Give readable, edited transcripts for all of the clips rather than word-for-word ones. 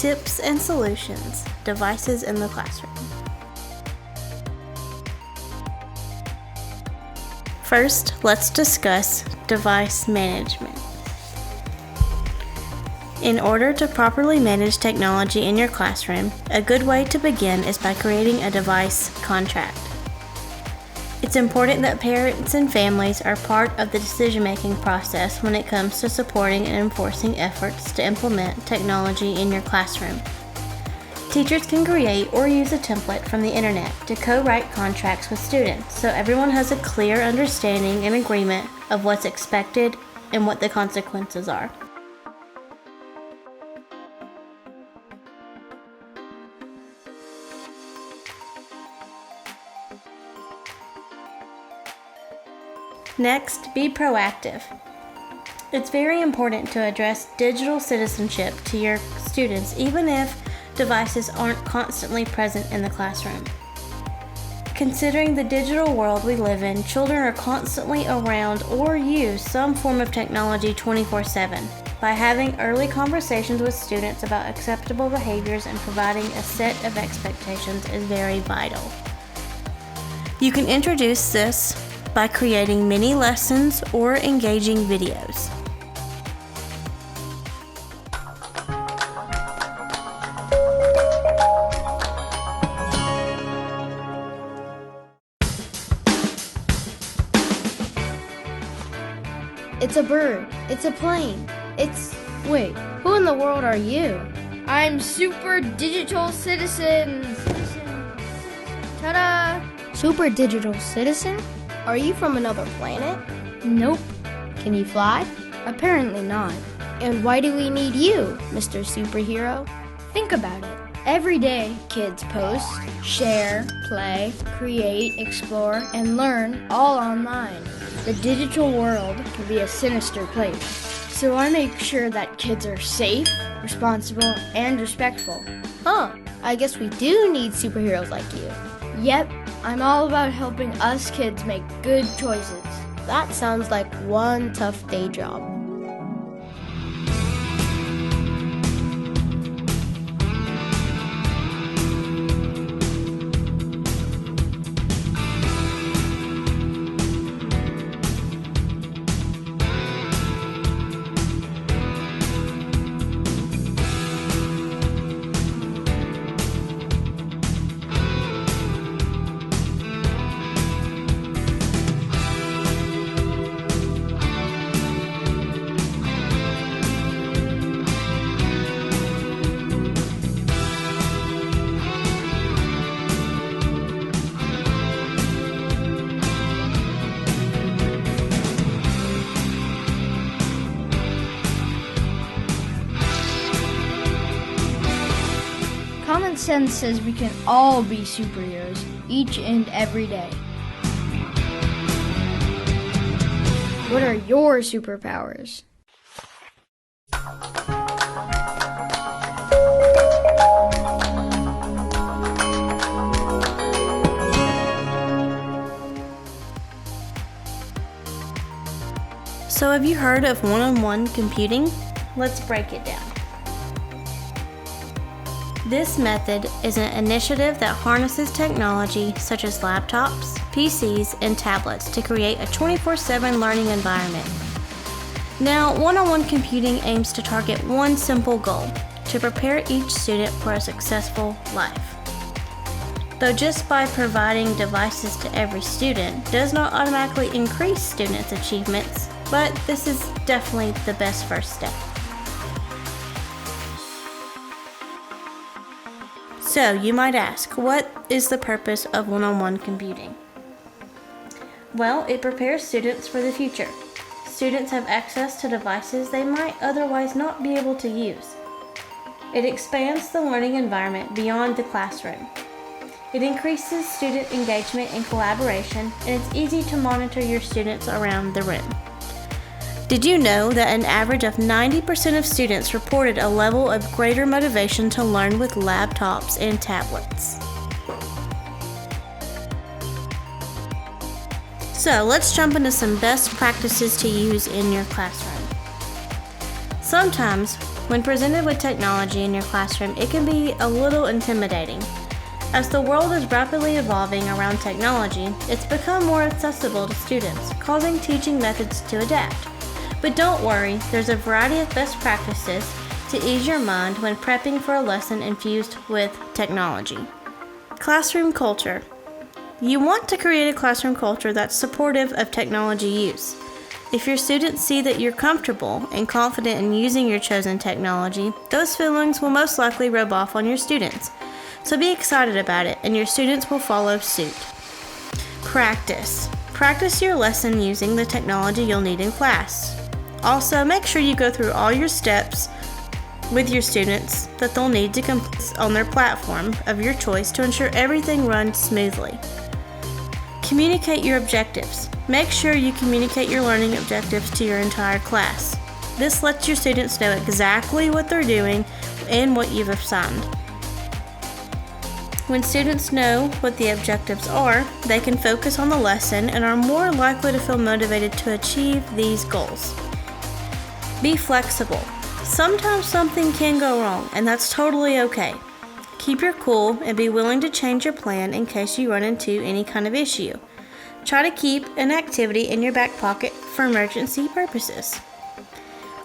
Tips and solutions, devices in the classroom. First, let's discuss device management. In order to properly manage technology in your classroom, a good way to begin is by creating a device contract. It's important that parents and families are part of the decision-making process when it comes to supporting and enforcing efforts to implement technology in your classroom. Teachers can create or use a template from the internet to co-write contracts with students so everyone has a clear understanding and agreement of what's expected and what the consequences are. Next, be proactive. It's very important to address digital citizenship to your students even if devices aren't constantly present in the classroom. Considering the digital world we live in, children are constantly around or use some form of technology 24/7. By having early conversations with students about acceptable behaviors and providing a set of expectations is very vital. You can introduce this by creating mini lessons or engaging videos. It's a bird. It's a plane. Wait, who in the world are you? I'm Super Digital Citizen. Ta-da! Super Digital Citizen? Are you from another planet? Nope. Can you fly? Apparently not. And why do we need you, Mr. Superhero? Think about it. Every day, kids post, share, play, create, explore, and learn all online. The digital world can be a sinister place. So I make sure that kids are safe, responsible, and respectful. I guess we do need superheroes like you. Yep, I'm all about helping us kids make good choices. That sounds like one tough day job. Common sense says we can all be superheroes each and every day. What are your superpowers? So have you heard of one-on-one computing? Let's break it down. This method is an initiative that harnesses technology such as laptops, PCs, and tablets to create a 24/7 learning environment. Now, one-on-one computing aims to target one simple goal: to prepare each student for a successful life. Though just by providing devices to every student does not automatically increase students' achievements, but this is definitely the best first step. So you might ask, what is the purpose of one-on-one computing? Well, it prepares students for the future. Students have access to devices they might otherwise not be able to use. It expands the learning environment beyond the classroom. It increases student engagement and collaboration, and it's easy to monitor your students around the room. Did you know that an average of 90% of students reported a level of greater motivation to learn with laptops and tablets? So let's jump into some best practices to use in your classroom. Sometimes When presented with technology in your classroom, it can be a little intimidating. As the world is rapidly evolving around technology, it's become more accessible to students, causing teaching methods to adapt. But don't worry, there's a variety of best practices to ease your mind when prepping for a lesson infused with technology. Classroom culture. You want to create a classroom culture that's supportive of technology use. If your students see that you're comfortable and confident in using your chosen technology, those feelings will most likely rub off on your students. So be excited about it, and your students will follow suit. Practice. Practice your lesson using the technology you'll need in class. Also, make sure you go through all your steps with your students that they'll need to complete on their platform of your choice to ensure everything runs smoothly. Communicate your objectives. Make sure you communicate your learning objectives to your entire class. This lets your students know exactly what they're doing and what you've assigned. When students know what the objectives are, they can focus on the lesson and are more likely to feel motivated to achieve these goals. Be flexible. Sometimes something can go wrong, and that's totally okay. Keep your cool and be willing to change your plan in case you run into any kind of issue. Try to keep an activity in your back pocket for emergency purposes.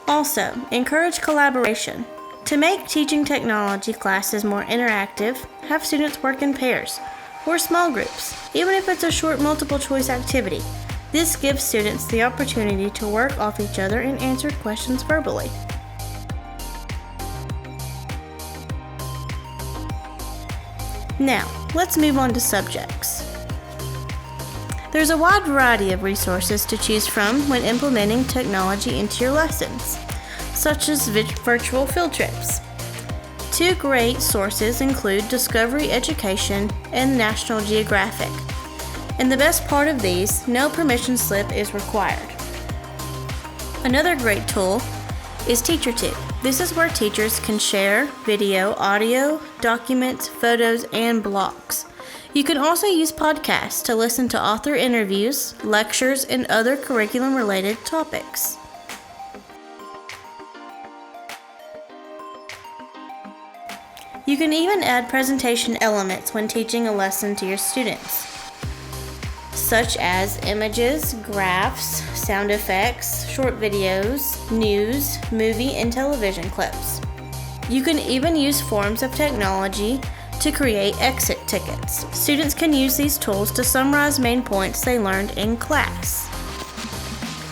Also, encourage collaboration. To make teaching technology classes more interactive, have students work in pairs or small groups, even if it's a short multiple choice activity. This gives students the opportunity to work off each other and answer questions verbally. Now, let's move on to subjects. There's a wide variety of resources to choose from when implementing technology into your lessons, such as virtual field trips. Two great sources include Discovery Education and National Geographic. And the best part of these, no permission slip is required. Another great tool is TeacherTube. This is where teachers can share video, audio, documents, photos, and blogs. You can also use podcasts to listen to author interviews, lectures, and other curriculum-related topics. You can even add presentation elements when teaching a lesson to your students, such as images, graphs, sound effects, short videos, news, movie, and television clips. You can even use forms of technology to create exit tickets. Students can use these tools to summarize main points they learned in class.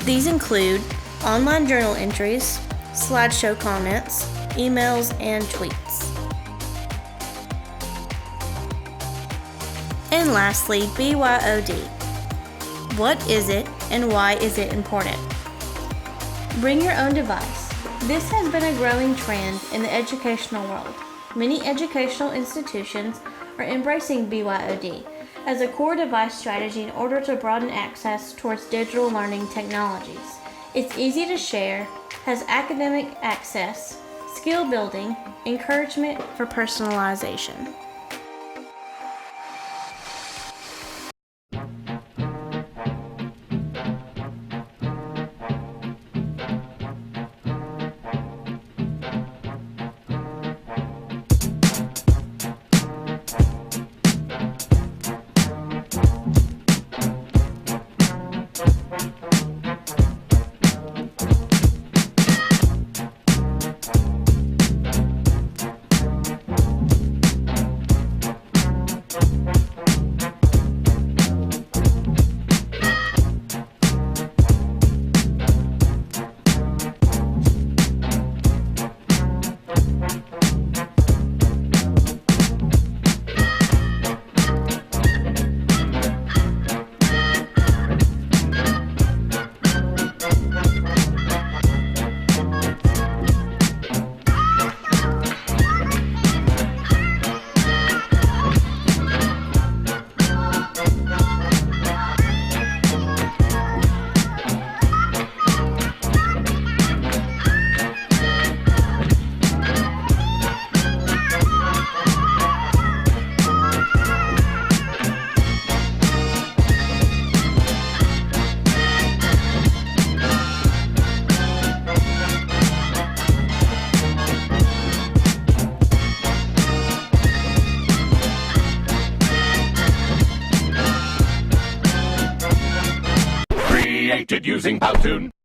These include online journal entries, slideshow comments, emails, and tweets. And lastly, BYOD. What is it and why is it important? Bring your own device. This has been a growing trend in the educational world. Many educational institutions are embracing BYOD as a core device strategy in order to broaden access towards digital learning technologies. It's easy to share, has academic access, skill building, encouragement for personalization. created using Powtoon.